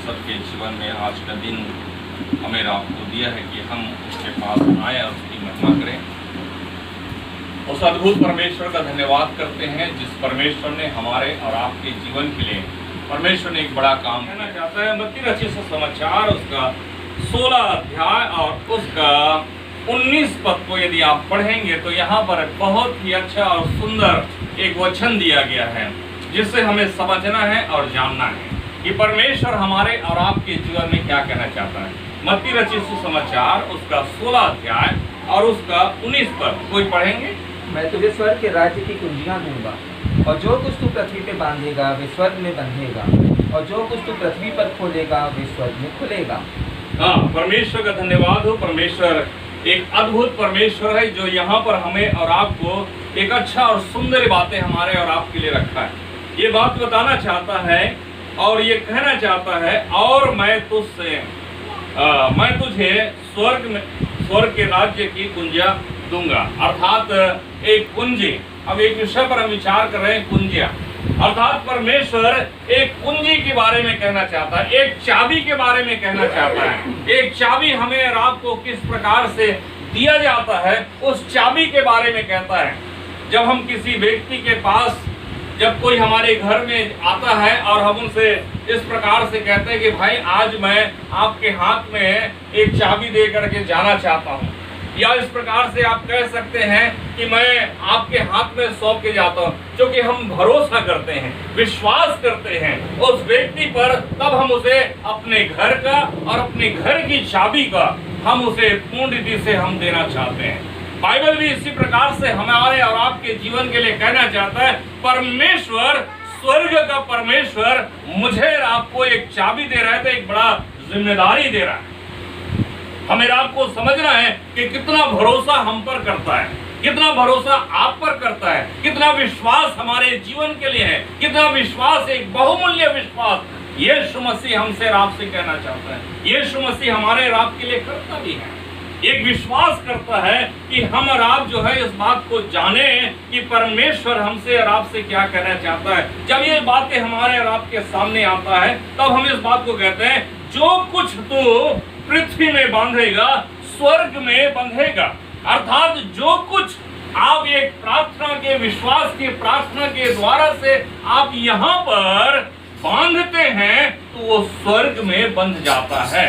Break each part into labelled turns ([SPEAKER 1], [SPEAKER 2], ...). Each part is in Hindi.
[SPEAKER 1] परमेश्वर के जीवन में आज का दिन हमें आपको दिया है कि हम उसके पास आए और उसकी महिमा करें। उस अद्भुत परमेश्वर का धन्यवाद करते हैं जिस परमेश्वर ने हमारे और आपके जीवन के लिए परमेश्वर ने एक बड़ा काम कहना चाहता है। मत्ती रचित सुसमाचार उसका 16 अध्याय और उसका 19 पद को यदि आप पढ़ेंगे तो यहाँ पर बहुत ही अच्छा और सुंदर एक वचन दिया गया है जिससे हमें समझना है और जानना है कि परमेश्वर हमारे और आपके जीवन में क्या कहना चाहता है। मत्ती रचित सुसमाचार उसका 16 अध्याय और उसका 19 पद कोई पढ़ेंगे।
[SPEAKER 2] मैं तुझे स्वर्ग के राज्य की कुंजियां दूंगा, और जो कुछ तू पृथ्वी पे बांधेगा वे स्वर्ग में बंधेगा, और जो कुछ तू पृथ्वी पर खोलेगा वे स्वर्ग में खुलेगा।
[SPEAKER 1] हाँ, परमेश्वर का धन्यवाद हो। परमेश्वर एक अद्भुत परमेश्वर है जो यहाँ पर हमें और आपको एक अच्छा और सुंदर बातें हमारे और आपके लिए रखा है। ये बात बताना चाहता है और ये कहना चाहता है, और मैं तुझे स्वर्ग के राज्य की कुंजियां दूंगा। अर्थात एक कुंजी, अब एक विषय पर हम विचार कर रहे हैं, कुंजियां अर्थात परमेश्वर एक कुंजी के बारे में कहना चाहता है, एक चाबी के बारे में कहना चाहता है। एक चाबी हमें और आपको किस प्रकार से दिया जाता है उस चाबी के बारे में कहता है। जब हम किसी व्यक्ति के पास, जब कोई हमारे घर में आता है और हम उनसे इस प्रकार से कहते हैं कि भाई आज मैं आपके हाथ में एक चाबी दे करके जाना चाहता हूँ, या इस प्रकार से आप कह सकते हैं कि मैं आपके हाथ में सौंप के जाता हूँ, क्योंकि हम भरोसा करते हैं, विश्वास करते हैं उस व्यक्ति पर, तब हम उसे अपने घर का और अपने घर की चाबी का हम उसे पूर्ण रीति से हम देना चाहते हैं। बाइबल भी इसी प्रकार से हमारे और आपके जीवन के लिए कहना चाहता है, परमेश्वर, स्वर्ग का परमेश्वर मुझे और आपको एक चाबी दे रहा है, तो एक बड़ा जिम्मेदारी दे रहा है। हमें आपको समझना है कि कितना भरोसा हम पर करता है, कितना भरोसा आप पर करता है, कितना विश्वास हमारे जीवन के लिए है, कितना विश्वास, एक बहुमूल्य विश्वास यीशु मसीह हमसे और आपसे कहना चाहता है। यीशु मसीह हमारे और आपके लिए करता भी है, एक विश्वास करता है कि हम और आप जो है इस बात को जाने कि परमेश्वर हमसे और आपसे क्या कहना चाहता है। जब ये बातें हमारे और आपके सामने आता है तब हम इस बात को कहते हैं, जो कुछ तू पृथ्वी में बांधेगा स्वर्ग में बंधेगा। अर्थात जो कुछ आप एक प्रार्थना के, विश्वास की प्रार्थना के द्वारा से आप यहाँ पर बांधते हैं तो वो स्वर्ग में बंध जाता है।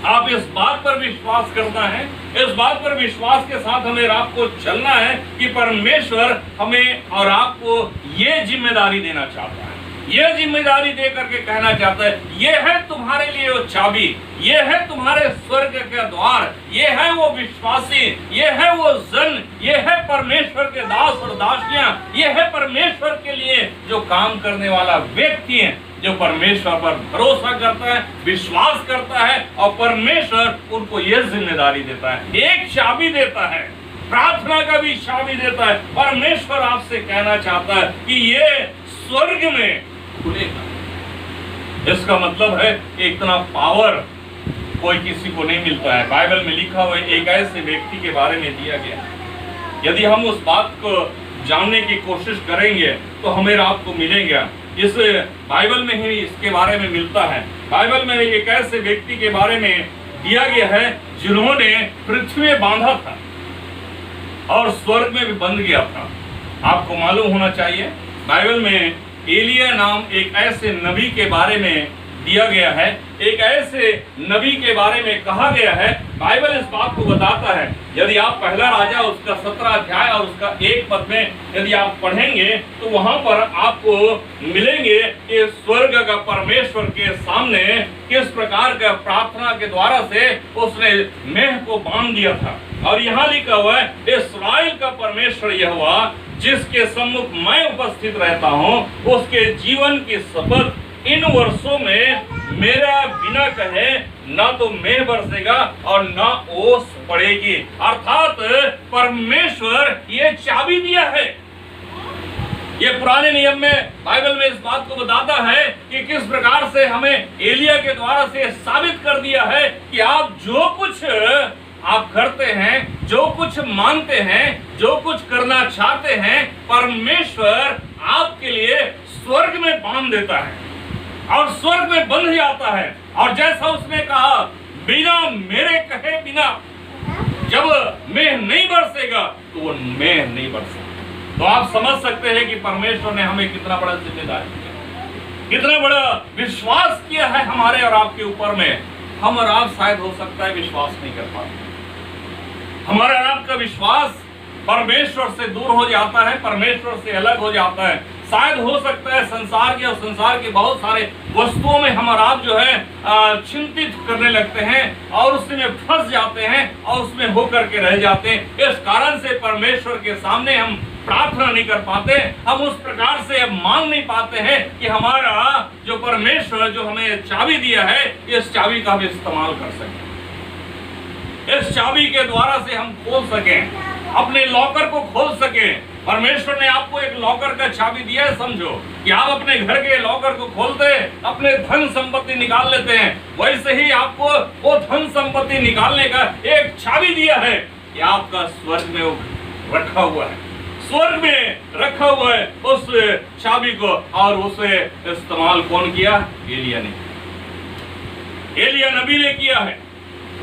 [SPEAKER 1] आप इस बात पर विश्वास करना है, इस बात पर विश्वास के साथ हमें आपको चलना है कि परमेश्वर हमें और आपको ये जिम्मेदारी देना चाहता है, ये जिम्मेदारी दे करके कहना चाहता है, ये है तुम्हारे लिए वो चाबी, ये है तुम्हारे स्वर्ग का द्वार, ये है वो विश्वासी, ये है वो जन, ये है परमेश्वर के दास और दासियां, ये है परमेश्वर के लिए जो काम करने वाला व्यक्ति है, जो परमेश्वर पर भरोसा करता है, विश्वास करता है, और परमेश्वर उनको यह जिम्मेदारी देता है, एक चाबी देता है, प्रार्थना का भी चाबी देता है। परमेश्वर आपसे कहना चाहता है कि ये स्वर्ग में खुलेगा। इसका मतलब है कि इतना पावर कोई किसी को नहीं मिलता है। बाइबल में लिखा हुआ एक ऐसे व्यक्ति के बारे में दिया गया, यदि हम उस बात को जानने की कोशिश करेंगे तो हमें आपको मिलेगा। इस बाइबल में ही इसके बारे में मिलता है। बाइबल में एक ऐसे व्यक्ति के बारे में दिया गया है जिन्होंने पृथ्वी में बांधा था और स्वर्ग में भी बंध गया था। आपको मालूम होना चाहिए, बाइबल में एलिया नाम एक ऐसे नबी के बारे में दिया गया है, एक ऐसे नबी के बारे में कहा गया है। बाइबल इस बात को बताता है, यदि आप पहला राजा उसका 17 अध्याय और उसका 1 पद में यदि आप पढ़ेंगे तो वहां पर आपको मिलेंगे कि स्वर्ग का परमेश्वर के सामने किस प्रकार का प्रार्थना के द्वारा से उसने मेह को बांध दिया था। और यहाँ लिखा हुआ है, इस्राएल का परमेश्वर यहोवा जिसके सम्मुख मैं उपस्थित रहता हूँ, उसके जीवन की शपथ इन वर्षों में मेरा बिना कहे ना तो मेह बरसेगा और ना ओस पड़ेगी। अर्थात परमेश्वर ये चाबी दिया है। ये पुराने नियम में बाइबल में इस बात को बताता है कि किस प्रकार से हमें एलिया के द्वारा से साबित कर दिया है कि आप जो कुछ आप करते हैं, जो कुछ मानते हैं, जो कुछ करना चाहते हैं, परमेश्वर आपके लिए स्वर्ग में बांध देता है। और स्वर्ग में बंध जाता है। और जैसा उसने कहा, बिना मेरे कहे बिना जब मेघ नहीं बरसेगा तो वो मेघ नहीं बरसेगा। तो आप समझ सकते हैं कि परमेश्वर ने हमें कितना बड़ा जिम्मेदारी दिया, कितना बड़ा विश्वास किया है हमारे और आपके ऊपर में। हम और आप शायद हो सकता है विश्वास नहीं कर पाते, हमारा और आपका विश्वास परमेश्वर से दूर हो जाता है, परमेश्वर से अलग हो जाता है। शायद हो सकता है संसार के और संसार के बहुत सारे वस्तुओं में हम और आप जो है चिंतित करने लगते हैं और उसमें फंस जाते हैं और उसमें होकर के रह जाते हैं। इस कारण से परमेश्वर के सामने हम प्रार्थना नहीं कर पाते, हम उस प्रकार से अब मांग नहीं पाते हैं कि हमारा जो परमेश्वर जो हमें चाबी दिया है, इस चाबी का हम इस्तेमाल कर सकें, इस चाबी के द्वारा से हम खोल सकें, अपने लॉकर को खोल सकें। परमेश्वर ने आपको एक लॉकर का चाबी दिया है, समझो कि आप अपने घर के लॉकर को खोलते अपने धन संपत्ति निकाल लेते हैं, वैसे ही आपको वो धन संपत्ति निकालने का एक चाबी दिया है कि आपका स्वर्ग में रखा हुआ है, स्वर्ग में रखा हुआ है उस चाबी को। और उसे इस्तेमाल कौन किया? एलिया ने, एलिया नबी ने किया है।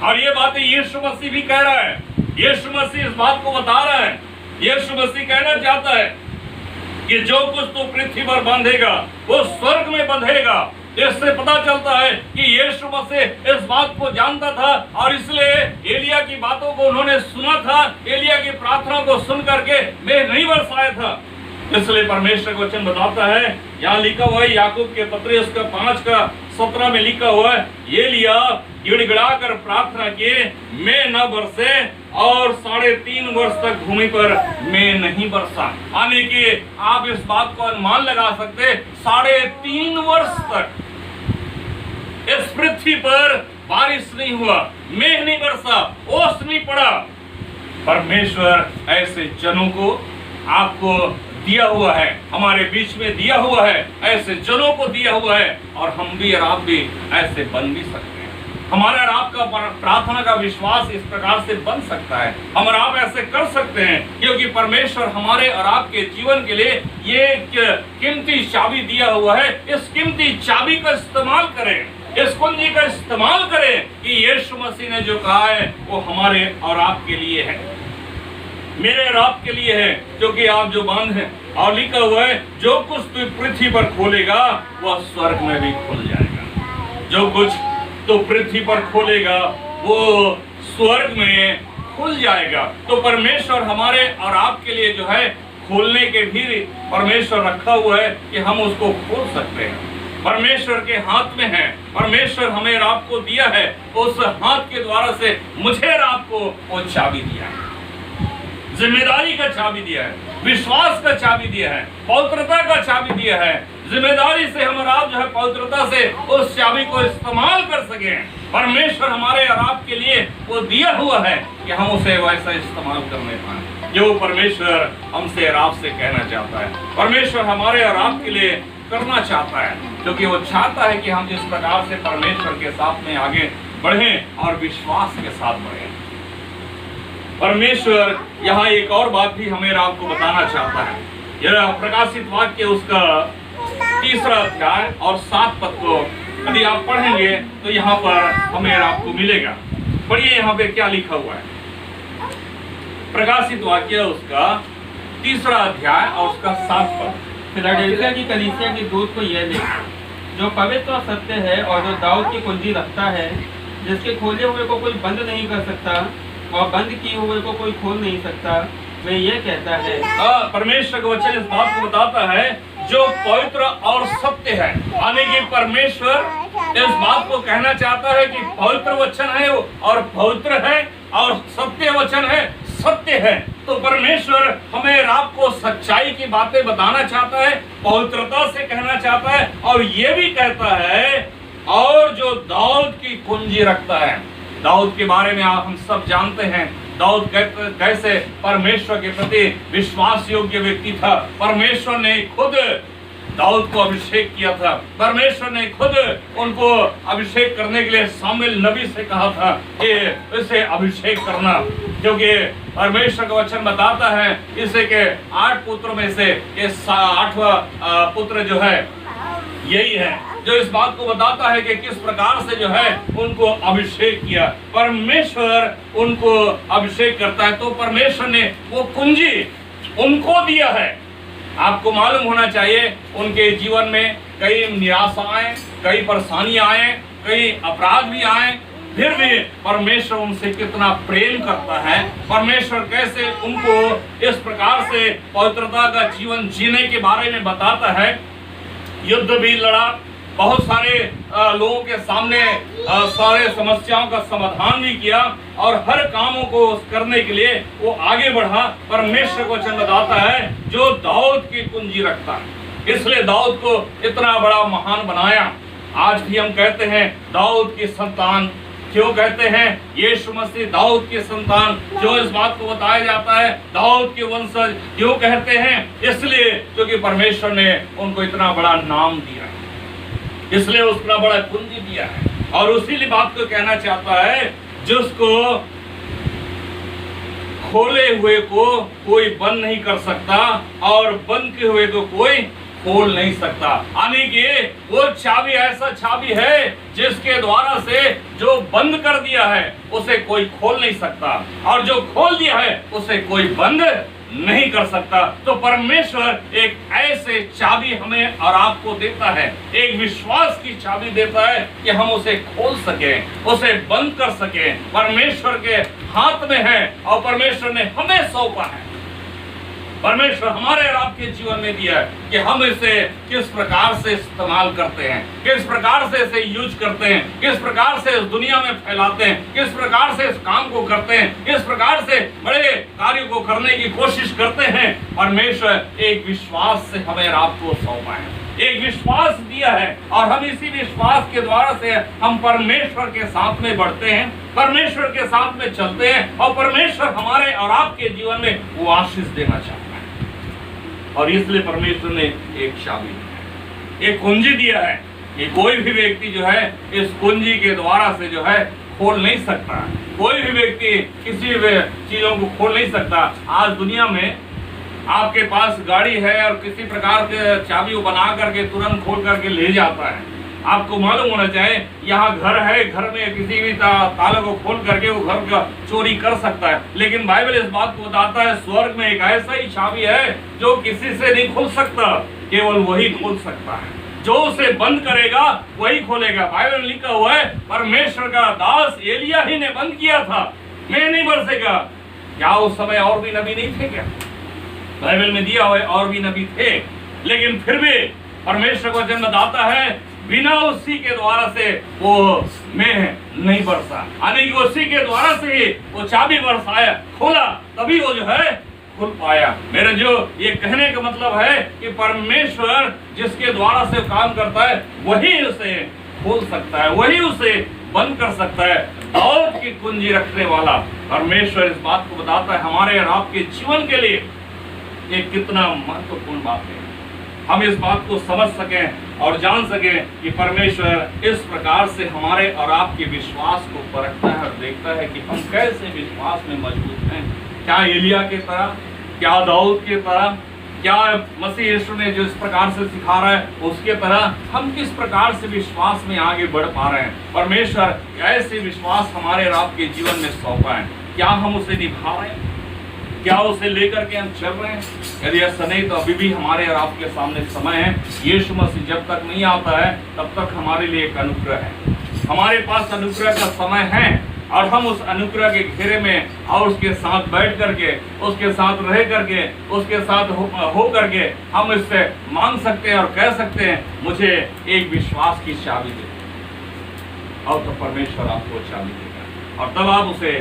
[SPEAKER 1] और ये बातें यीशु मसीह भी कह रहा है, यीशु मसीह इस बात को बता रहा है। यीशु मसीह कहना चाहता है कि जो कुछ तू पृथ्वी पर बांधेगा वो स्वर्ग में बंधेगा। इससे पता चलता है कि यीशु मसीह इस बात को जानता था और इसलिए एलिया की बातों को उन्होंने सुना था, एलिया की प्रार्थना को सुन करके मेघ नहीं बरसाया था। इसलिए परमेश्वर का वचन बताता है, यहाँ लिखा हुआ है याकूब के पत्र उसका 5:17 में लिखा हुआ है, एलिया गिड़गिड़ा कर प्रार्थना किए मैं न बरसे और 3.5 वर्ष तक भूमि पर मैं नहीं बरसा। यानी कि आप इस बात को अनुमान लगा सकते, 3.5 वर्ष तक इस पृथ्वी पर बारिश नहीं हुआ, मेघ नहीं बरसा, ओस नहीं पड़ा। परमेश्वर ऐसे जनों को आपको दिया हुआ है, हमारे बीच में दिया हुआ है, ऐसे जनों को दिया हुआ है और हम भी और आप भी ऐसे बन भी सकते हैं। हमारा और आपका प्रार्थना का विश्वास इस प्रकार से बन सकता है, हम और आप ऐसे कर सकते हैं क्योंकि परमेश्वर हमारे और आपके जीवन के लिए ये कीमती चाबी दिया हुआ है। इस कीमती चाबी का इस्तेमाल करें, इस कुंजी का इस्तेमाल करें कि यीशु मसीह ने जो कहा है वो हमारे और आपके लिए है, मेरे और आपके लिए है, क्योंकि आप जो बांधे और लिखा हुआ है जो कुछ तू पृथ्वी पर खोलेगा वह स्वर्ग में भी खुल जाएगा, जो कुछ तो पृथ्वी पर खोलेगा वो स्वर्ग में खुल जाएगा। तो परमेश्वर हमारे और आपके लिए जो है खोलने के भी परमेश्वर रखा हुआ है कि हम उसको खोल सकते हैं। परमेश्वर के हाथ में है, परमेश्वर हमें और आपको दिया है, उस हाथ के द्वारा से मुझे और आपको वो चाबी दिया है, जिम्मेदारी का चाबी दिया है, विश्वास का चाबी दिया है, पवित्रता का चाबी दिया है। जिम्मेदारी से हम और आप जो है पवित्रता से उस चाबी को इस्तेमाल कर सकें। परमेश्वर हमारे और आपके लिए वो दिया हुआ है कि हम उसे वैसा इस्तेमाल करने पाए जो परमेश्वर हमसे और आपसे कहना चाहता है। परमेश्वर हमारे और आपके लिए करना चाहता है क्योंकि वो चाहता है कि हम जिस प्रकार से परमेश्वर के साथ में आगे बढ़ें और विश्वास के साथ बढ़ें। परमेश्वर यहाँ एक और बात भी हमें आपको बताना चाहता है। यह प्रकाशित वाक्य उसका 3 अध्याय और 7 पद को यदि आप पढ़ेंगे तो यहाँ पर हमें आपको मिलेगा। पढ़िए यहाँ पे क्या लिखा हुआ है। प्रकाशित वाक्य उसका 3 अध्याय और उसका 7 पद।
[SPEAKER 3] फिलाडेल्फिया की कलीसिया के दूत को यह लिख, जो पवित्र और सत्य है और जो दाऊद की कुंजी रखता है, जिसके खोले हुए को कोई बंद नहीं कर सकता और बंद किए हुए को कोई खोल नहीं सकता, वे ये कहता है।
[SPEAKER 1] परमेश्वर का वचन इस बात को बताता है जो पवित्र और सत्य है, यानी कि परमेश्वर इस बात को कहना चाहता है कि पवित्र वचन है और पवित्र है और सत्य वचन है, सत्य है। तो परमेश्वर हमें आपको सच्चाई की बातें बताना चाहता है, पवित्रता से कहना चाहता है और ये भी कहता है और जो दाऊद की कुंजी रखता है। दाऊद के बारे में हम सब जानते हैं, दाऊद कैसे परमेश्वर के प्रति विश्वास योग्य व्यक्ति था। परमेश्वर ने खुद दाऊद को अभिषेक किया था, परमेश्वर ने खुद उनको अभिषेक करने के लिए शामिल नबी से कहा था कि इसे अभिषेक करना, क्योंकि परमेश्वर का वचन बताता है इसे के 8 पुत्र में से ये 8वां पुत्र जो है यही है जो इस बात को बताता है कि किस प्रकार से जो है उनको अभिषेक किया, परमेश्वर उनको अभिषेक करता है। तो परमेश्वर ने वो कुंजी उनको दिया है। आपको मालूम होना चाहिए उनके जीवन में कई निराशाएं, कई परेशानियां आए, कई अपराध भी आए, फिर भी परमेश्वर उनसे कितना प्रेम करता है। परमेश्वर कैसे उनको इस प्रकार से पवित्रता का जीवन जीने के बारे में बताता है। युद्ध भी लड़ा, बहुत सारे लोगों के सामने सारे समस्याओं का समाधान भी किया और हर कामों को करने के लिए वो आगे बढ़ा। परमेश्वर को वचन बताता है जो दाऊद की कुंजी रखता है, इसलिए दाऊद को इतना बड़ा महान बनाया। आज भी हम कहते हैं दाऊद की संतान, क्यों कहते हैं यीशु मसीह दाऊद की संतान, जो इस बात को बताया जाता है दाऊद के वंशज, क्यों कहते हैं? इसलिए क्योंकि परमेश्वर ने उनको इतना बड़ा नाम दिया, इसलिए उसका बड़ा कुंजी दिया है। और उसी बात को कहना चाहता है जिसको खोले हुए को कोई बंद नहीं कर सकता और बंद किए हुए को कोई खोल नहीं सकता। यानी कि वो चाबी ऐसा चाबी है जिसके द्वारा से जो बंद कर दिया है उसे कोई खोल नहीं सकता और जो खोल दिया है उसे कोई बंद नहीं कर सकता। तो परमेश्वर एक ऐसे चाबी हमें और आपको देता है, एक विश्वास की चाबी देता है कि हम उसे खोल सके, उसे बंद कर सके। परमेश्वर के हाथ में है और परमेश्वर ने हमें सौंपा है। परमेश्वर हमारे और आपके जीवन में दिया है कि हम इसे किस प्रकार से इस्तेमाल करते हैं, किस प्रकार से इसे यूज करते हैं, किस प्रकार से इस दुनिया में फैलाते हैं, किस प्रकार से इस काम को करते हैं, किस प्रकार से बड़े कार्यों को करने की कोशिश करते हैं। परमेश्वर एक विश्वास से हमें और आपको सौंपा है, एक विश्वास दिया है और हम इसी विश्वास के द्वारा से हम परमेश्वर के साथ में बढ़ते हैं, परमेश्वर के साथ में चलते हैं और परमेश्वर हमारे और आपके जीवन में वो आशीष देना चाहता है। और इसलिए परमेश्वर ने एक चाबी दी है, एक कुंजी दिया है कि कोई भी व्यक्ति जो है इस कुंजी के द्वारा से जो है खोल नहीं सकता। कोई भी व्यक्ति किसी भी चीजों को खोल नहीं सकता। आज दुनिया में आपके पास गाड़ी है और किसी प्रकार के चाबी को बना करके तुरंत खोल करके ले जाता है। आपको मालूम होना चाहिए यहाँ घर है, घर में किसी भी ताले को खोल करके वो घर का चोरी कर सकता है, लेकिन बाइबल इस बात को बताता है स्वर्ग में एक ऐसा ही चाबी है जो किसी से नहीं खुल सकता, केवल वही खोल सकता है। जो उसे बंद करेगा वही खोलेगा। बाइबल में लिखा हुआ है परमेश्वर का दास एलिया ही ने बंद किया था, मैं नहीं बरसेगा। क्या उस समय और भी नबी नहीं थे? क्या बाइबल में दिया हुआ और भी नबी थे, लेकिन फिर भी परमेश्वर का वचन बताता है बिना उसी के द्वारा से वो में नहीं बरसा, यानी कि उसी के द्वारा से ही वो चाबी बरसाया, खोला, तभी वो जो है खुल पाया। मेरे जो ये कहने का मतलब है कि परमेश्वर जिसके द्वारा से काम करता है वही उसे खोल सकता है, वही उसे बंद कर सकता है। दाऊद की कुंजी रखने वाला परमेश्वर इस बात को बताता है हमारे और आपके जीवन के लिए ये कितना महत्वपूर्ण बात है। हम इस बात को समझ सकें और जान सकें कि परमेश्वर इस प्रकार से हमारे और आपके विश्वास को परखता है और देखता है कि हम कैसे विश्वास में मजबूत हैं। क्या एलिया के तरह, क्या दाऊद के तरह, क्या मसीह यीशु ने जो इस प्रकार से सिखा रहा है उसके तरह हम किस प्रकार से विश्वास में आगे बढ़ पा रहे हैं। परमेश्वर ऐसे विश्वास हमारे और आपके जीवन में सौंपा है, क्या हम उसे निभा रहे हैं, क्या उसे लेकर के हम चल रहे हैं? यदि ऐसा नहीं तो अभी भी हमारे और आपके सामने समय है। यीशु मसीह जब तक नहीं आता है तब तक हमारे लिए एक अनुग्रह है, हमारे पास अनुग्रह का समय है और हम उस अनुग्रह के घेरे में और उसके साथ बैठ करके, उसके साथ रह करके, उसके साथ हो करके हम इससे मांग सकते हैं और कह सकते हैं मुझे एक विश्वास की चाबी दे, और तो परमेश्वर आपको चाबी देगा और तब आप उसे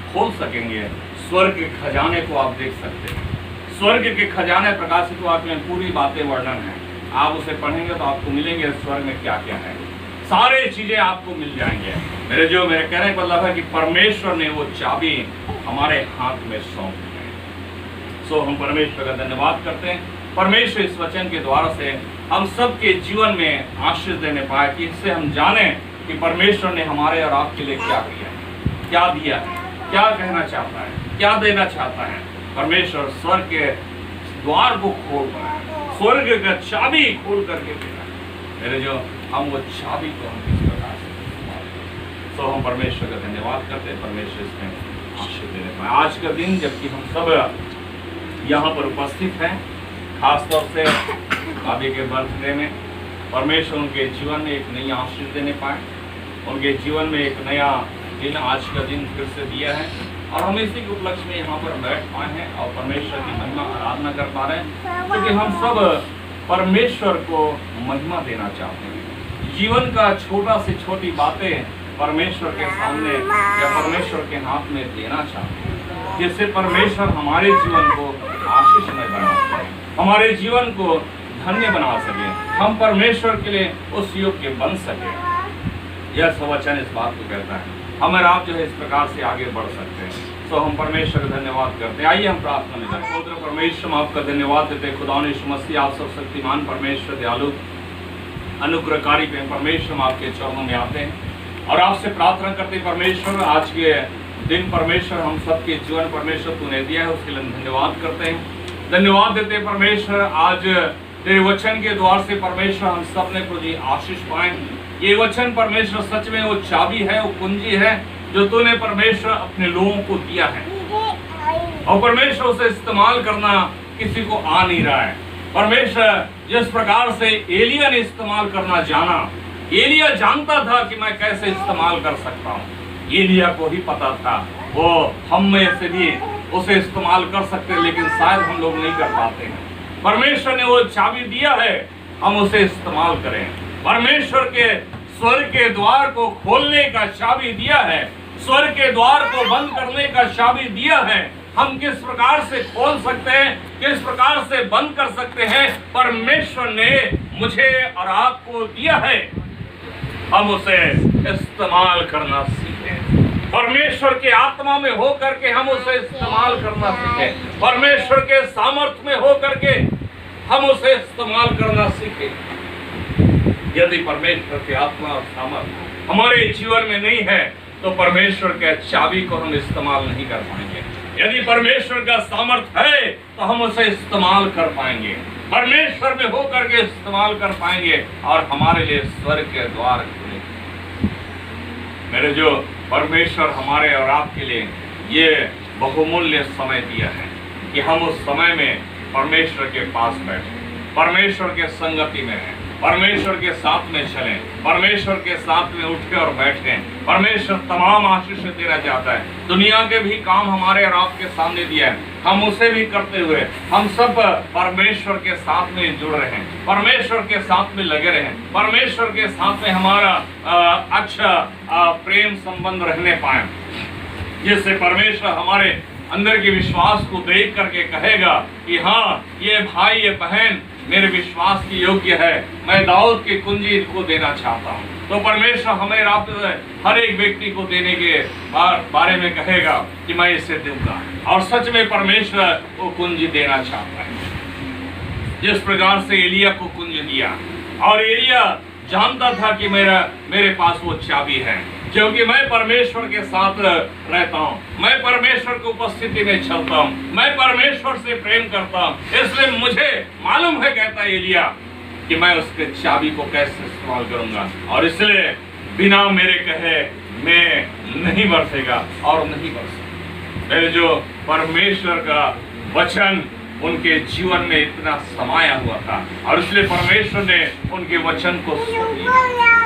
[SPEAKER 1] खोल सकेंगे। स्वर्ग के खजाने को आप देख सकते हैं, स्वर्ग के खजाने प्रकाशित वाक्य में पूरी बातें वर्णन है। आप उसे पढ़ेंगे तो आपको मिलेंगे स्वर्ग में क्या क्या है, सारे चीजें आपको मिल जाएंगे। मेरे कहने का मतलब है कि परमेश्वर ने वो चाबी हमारे हाथ में सौंप दी है। सो हम परमेश्वर का धन्यवाद करते हैं। परमेश्वर इस वचन के द्वारा से हम सबके जीवन में आशीष देने पाए कि इससे हम जाने कि परमेश्वर ने हमारे और आपके लिए क्या किया है, क्या दिया है, क्या कहना चाहता है, क्या देना चाहता है। परमेश्वर स्वर्ग के द्वार को खोल रहा है, स्वर्ग का चाबी खोल करके दे रहा है। मेरे जो हम वो चाबी को हम किस प्रकार से इस्तेमाल करें। तो हम परमेश्वर का धन्यवाद करते हैं, परमेश्वर इसमें आशीष देने पाए। आज का दिन जबकि हम सब यहाँ पर उपस्थित हैं, खासतौर से भाभी के बर्थडे में परमेश्वर उनके जीवन में एक नई आशीष देने पाए, उनके जीवन में एक नया दिन आज का दिन फिर से दिया है और हम इसी के उपलक्ष्य में यहाँ पर बैठ पाए हैं और परमेश्वर की महिमा आराधना कर पा रहे हैं, क्योंकि हम सब परमेश्वर को महिमा देना चाहते हैं। जीवन का छोटा से छोटी बातें परमेश्वर के सामने या परमेश्वर के हाथ में देना चाहते हैं, जिससे परमेश्वर हमारे जीवन को आशीषमय बना सके, हमारे जीवन को धन्य बना सके, हम परमेश्वर के लिए उस योग्य बन सके। यह सवचन इस बात को कहता है। हम और आप जो है इस प्रकार से आगे बढ़ सकते हैं। तो हम परमेश्वर का धन्यवाद करते हैं। आइए हम प्रार्थना में जाएं। पुत्र परमेश्वर, हम आपका धन्यवाद देते हैं। खुदा यीशु मसीह, आप सब शक्तिमान परमेश्वर, दयालु अनुग्रहकारी पे परमेश्वर, हम आपके चरणों में आते हैं और आपसे प्रार्थना करते हैं परमेश्वर, आज के दिन परमेश्वर हम सबके जीवन परमेश्वर तूने दिया है, उसके लिए धन्यवाद करते हैं। धन्यवाद देते हैं परमेश्वर, आज तेरे वचन के द्वार से परमेश्वर हम सब ने प्रभु जी आशीष पाए। ये वचन परमेश्वर सच में वो चाबी है, वो कुंजी है जो तूने परमेश्वर अपने लोगों को दिया है और परमेश्वर उसे इस्तेमाल करना किसी को आ नहीं रहा है। परमेश्वर जिस प्रकार से एलिया ने इस्तेमाल करना जाना, एलिया जानता था कि मैं कैसे इस्तेमाल कर सकता हूँ। एलिया को ही पता था, वो हम में से भी उसे इस्तेमाल कर सकते, लेकिन शायद हम लोग नहीं कर पाते हैं। परमेश्वर ने वो चाबी दिया है, हम उसे इस्तेमाल करें। परमेश्वर के स्वर्ग के द्वार को खोलने का चाबी दिया है, स्वर्ग के द्वार को बंद करने का चाबी दिया है। हम किस प्रकार से खोल सकते हैं, किस प्रकार से बंद कर सकते हैं, परमेश्वर ने मुझे और आपको दिया है। हम उसे इस्तेमाल करना सीखें। परमेश्वर के आत्मा में हो करके हम उसे इस्तेमाल करना सीखें। परमेश्वर के सामर्थ्य में हो करके हम उसे इस्तेमाल करना सीखें। यदि परमेश्वर की आत्मा और सामर्थ्य हमारे जीवन में नहीं है तो परमेश्वर के चाबी को हम इस्तेमाल नहीं कर पाएंगे। यदि परमेश्वर का सामर्थ्य है तो हम उसे इस्तेमाल कर पाएंगे, परमेश्वर में हो करके इस्तेमाल कर पाएंगे और हमारे लिए स्वर्ग के द्वार खुलेंगे। मेरे जो परमेश्वर हमारे और आपके लिए ये बहुमूल्य समय दिया है कि हम उस समय में परमेश्वर के पास बैठे, परमेश्वर के संगति में रहें, परमेश्वर के साथ में चलें, परमेश्वर के साथ में उठे और बैठे। परमेश्वर तमाम आशीष देना चाहता है। दुनिया के भी काम हमारे और आपके सामने दिया है, हम उसे भी करते हुए हम सब परमेश्वर के साथ में जुड़ रहे हैं, परमेश्वर के साथ में लगे रहें, परमेश्वर के साथ में हमारा अच्छा प्रेम संबंध रहने पाए, जिससे परमेश्वर हमारे अंदर के विश्वास को देख करके कहेगा कि हाँ, ये भाई ये बहन मेरे विश्वास की योग्य है, मैं दाऊद की कुंजी को देना चाहता हूँ। तो परमेश्वर हमें हर एक व्यक्ति को देने के बारे में कहेगा कि मैं इसे दूंगा, और सच में परमेश्वर वो कुंजी देना चाहता है। जिस प्रकार से एलिया को कुंजी दिया, और एलिया जानता था कि मेरे पास वो चाबी है, क्योंकि मैं परमेश्वर के साथ रहता हूँ, मैं परमेश्वर की उपस्थिति में चलता हूँ, मैं परमेश्वर से प्रेम करता हूँ, इसलिए मुझे मालूम है, कहता है एलिया, कि मैं उसके चाबी को कैसे इस्तेमाल करूंगा, और इसलिए बिना मेरे कहे मैं नहीं बरसेगा और नहीं बरसेगा। मेरे जो परमेश्वर का वचन उनके जीवन में इतना समाया हुआ था, और इसलिए परमेश्वर ने उनके वचन को सुन लिया।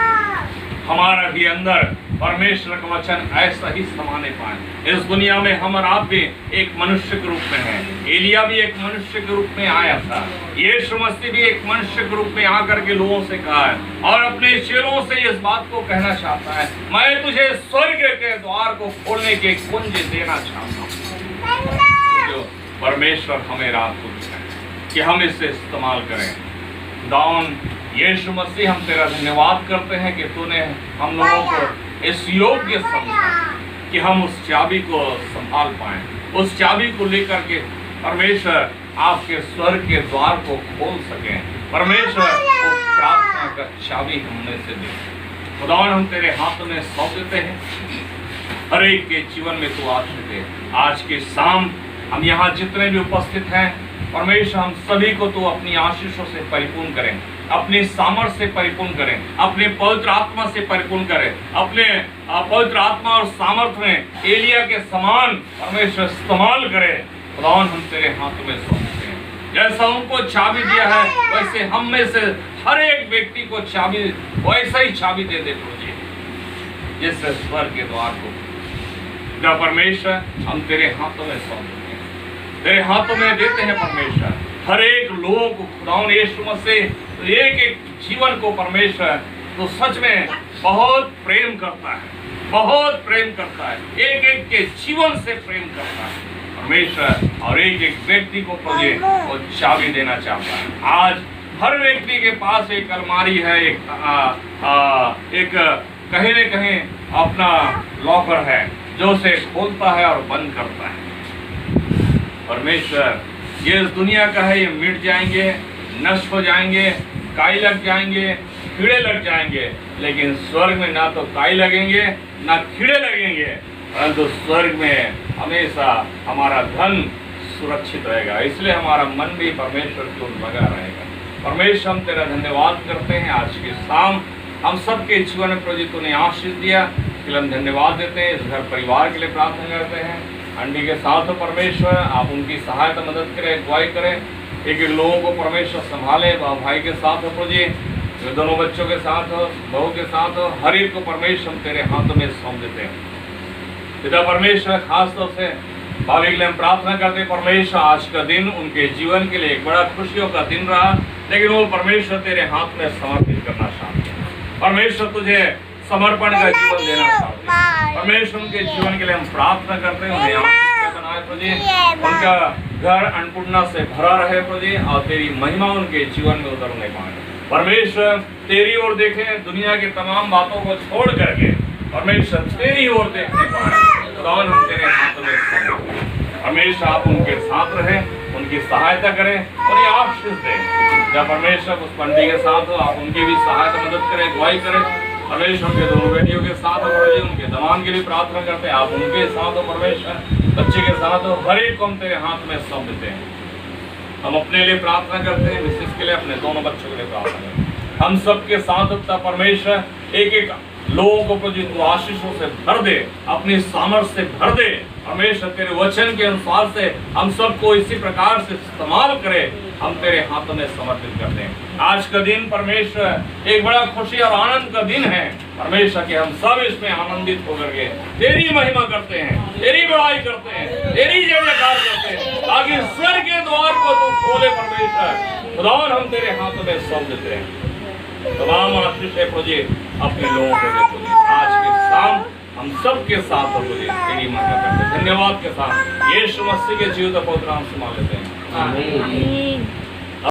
[SPEAKER 1] हमारा भी अंदर परमेश्वर का वचन ऐसा ही समाने पाए। इस दुनिया में हम और आप भी एक मनुष्य के रूप में हैं। एलिया भी एक मनुष्य के रूप में आया था, यीशु मसीह भी एक मनुष्य के रूप में आकर के लोगों से कहा है, और अपने चेलों से इस बात को कहना चाहता है, मैं तुझे स्वर्ग के द्वार को खोलने के कुंजी देना चाहता हूँ। जो परमेश्वर हमें रात को है कि हम इसे इस्तेमाल करें। दाऊद यीशु मसीह, हम तेरा धन्यवाद करते हैं कि तूने हम लोगों को इस योग्य समझा कि हम उस चाबी को संभाल पाएं, उस चाबी को लेकर के परमेश्वर आपके स्वर्ग के द्वार को खोल सकें। परमेश्वर वो प्रार्थना का चाबी हमने से दे। खुदावन, हम तेरे हाथों में सौंप देते हैं, हर एक के जीवन में तू आशीष दे। आज की शाम हम यहाँ जितने भी उपस्थित हैं, परमेश्वर हम सभी को तू अपनी आशीषों से परिपूर्ण करें, अपने सामर्थ्य से परिपूर्ण करें, अपने पवित्र आत्मा से परिपूर्ण करें, अपने पवित्र आत्मा और सामर्थ्य में एलिया के समान परमेश्वर इस्तेमाल करे। खुदावन हम तेरे हाथों में सौंपते हैं। जैसा उनको चाबी दिया है वैसे हम में से हर एक व्यक्ति को चाबी वैसा ही चाबी दे दे प्रभु जी, जिससे स्वर्ग के द्वार को पिता परमेश्वर हम तेरे हाथों में सौंपते हैं, तेरे हाथों में देते हैं परमेश्वर। हर एक लोग को खुदावन यीशु मसीह एक एक जीवन को परमेश्वर तो सच में बहुत प्रेम करता है, बहुत प्रेम करता है, एक एक के जीवन से प्रेम करता है परमेश्वर, और एक एक व्यक्ति को मुझे वो चाबी देना चाहता है। आज हर व्यक्ति के पास एक अलमारी है, एक कहीं न कहीं अपना लॉकर है जो उसे खोलता है और बंद करता है। परमेश्वर ये इस दुनिया का है, ये मिट जाएंगे, नष्ट हो जाएंगे, काई लग जाएंगे, कीड़े लग जाएंगे, लेकिन स्वर्ग में ना तो काई लगेंगे ना कीड़े लगेंगे, परंतु स्वर्ग में हमेशा हमारा धन सुरक्षित रहेगा। इसलिए हमारा मन भी परमेश्वर की ओर लगा रहेगा। परमेश्वर हम तेरा धन्यवाद करते हैं। आज की शाम हम सबके जीवन में प्रभु तूने आशीष दिया, इसलिए हम धन्यवाद देते हैं। इस घर परिवार के लिए प्रार्थना करते हैं। आंटी के साथ हो परमेश्वर, आप उनकी सहायता मदद करें, अगुवाई करें, एक एक लोगों को परमेश्वर संभाले। भाई के साथ हो प्रभु जी, दोनों बच्चों के साथ हो, बहू के साथ हो, हर एक को परमेश्वर हम तेरे हाथों में सौंप देते हैं। पिता परमेश्वर खास तौर से भाभी के लिए हम प्रार्थना करते हैं परमेश्वर, आज का दिन उनके जीवन के लिए एक बड़ा खुशियों का दिन रहा, लेकिन वो परमेश्वर तेरे हाथ में समर्पित करना चाहते हैं। परमेश्वर तुझे समर्पण का जीवन देना चाहते हैं। परमेश्वर उनके जीवन के लिए हम प्रार्थना करते हैं, उन्हें आशीष बनाए प्रभु जी, उनका घर अन्नपूर्णा से भरा रहे प्रभु जी, और तेरी महिमा उनके जीवन में उतरने पाए। परमेश्वर तेरी ओर देखें, दुनिया की तमाम बातों को छोड़ करके परमेश्वर तेरी ओर देखने पाए। खुदावन हम तेरे हाथों में सौंपते हैं। परमेश्वर आप उनके साथ रहें, उनकी सहायता करें, उन्हें आशीष दें। जब परमेश्वर उस पंडित के साथ हो, आप उनकी भी सहायता मदद करें, अगुवाई करें। परमेश्वर उनके दोनों बेटियों के साथ हो, उनके दमान के लिए प्रार्थना करते हैं, आप उनके साथ हो परमेश्वर, बच्चे के साथ हो, हर एक को हम तेरे हाथ में सौंप देते हैं। हम अपने लिए प्रार्थना करते हैं, विशेष के लिए अपने दोनों बच्चों के लिए प्रार्थना करते हैं। हम सबके साथ होता परमेश्वर, एक एक लोगों को प्रभु तू आशीषों से भर दे, अपनी सामर्थ्य से भर दे। परमेश्वर तेरे वचन के अनुसार से हम सबको इसी प्रकार से इस्तेमाल करे, हम तेरे हाथों में समर्पित करते हैं। आज का दिन परमेश्वर एक बड़ा खुशी और आनंद का दिन है परमेश्वर, कि हम सब इसमें आनंदित होकर के तेरी महिमा करते हैं, तेरी बड़ाई करते हैं, तेरी जय जयकार करते हैं, ताकि स्वर्ग के द्वार को तू खोले परमेश्वर। खुदावन हम तेरे हाथों में सौंप देते हैं। तमाम आशीष है प्रभु जी अपने लोगों को देखो। आज के शाम हम सब के साथ प्रभु जी तेरी महिमा करते हैं। धन्यवाद के साथ यीशु मसीह के जीवित पवित्र नाम से मांग लेते हैं, आमीन।